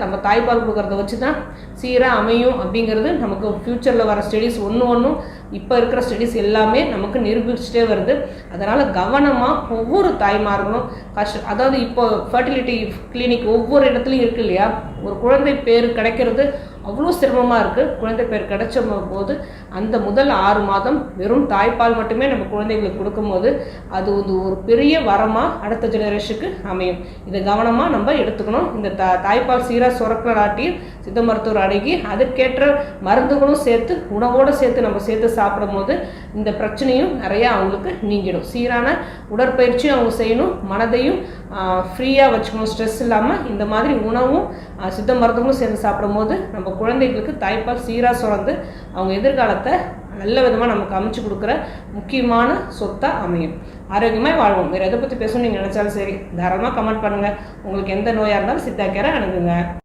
நம்ம தாய்ப்பால் கொடுக்கறத வச்சு தான் சீராக அமையும் அப்படிங்கிறது நமக்கு ஃப்யூச்சரில் வர ஸ்டடீஸ் ஒன்றும் இப்போ இருக்கிற ஸ்டடீஸ் எல்லாமே நமக்கு நிரூபிச்சுட்டே வருது. அதனால் கவனமாக ஒவ்வொரு தாய்மார்களும் அதாவது இப்போ ஃபர்டிலிட்டி கிளினிக் ஒவ்வொரு இடத்துலையும் இருக்குது இல்லையா, ஒரு குழந்தை பேர் கிடைக்கிறது அவ்வளோ சிரமமாக இருக்குது. குழந்தை பேர் கிடைச்ச போது அந்த முதல் 6 மாதம் வெறும் தாய்ப்பால் மட்டுமே நம்ம குழந்தைகளுக்கு கொடுக்கும்போது அது ஒரு பெரிய வரமாக அடுத்த ஜெனரேஷனுக்கு அமையும். இதை கவனமாக நம்ம எடுத்துக்கணும். இந்த தாய்ப்பால் சீராக சுரக்கலாட்டியும் சித்த மருத்துவர் அடங்கி அதுக்கேற்ற மருந்துகளும் சேர்த்து உணவோடு சேர்த்து நம்ம சேர்த்து சாப்பிடும் போது இந்த பிரச்சனையும் நிறையா அவங்களுக்கு நீங்கிடும். சீரான உடற்பயிற்சியும் அவங்க செய்யணும், மனதையும் ஃப்ரீயாக வச்சுக்கணும், ஸ்ட்ரெஸ் இல்லாமல். இந்த மாதிரி உணவும் சித்த மருந்துகளும் சேர்ந்து சாப்பிடும் போது நம்ம குழந்தைகளுக்கு தாய்ப்பால் சீராக சுரந்து அவங்க எதிர்காலத்தை நல்ல விதமாக நமக்கு அமைச்சு கொடுக்குற முக்கியமான சொத்தாக அமையும். ஆரோக்கியமாக வாழ்வோம். வேறு எதை பற்றி பேசணும்னு நீங்கள் நினச்சாலும் சரி தாராளமாக கமெண்ட் பண்ணுங்கள். உங்களுக்கு எந்த நோயாக இருந்தாலும் சித்தா கேரை அணுகுங்க.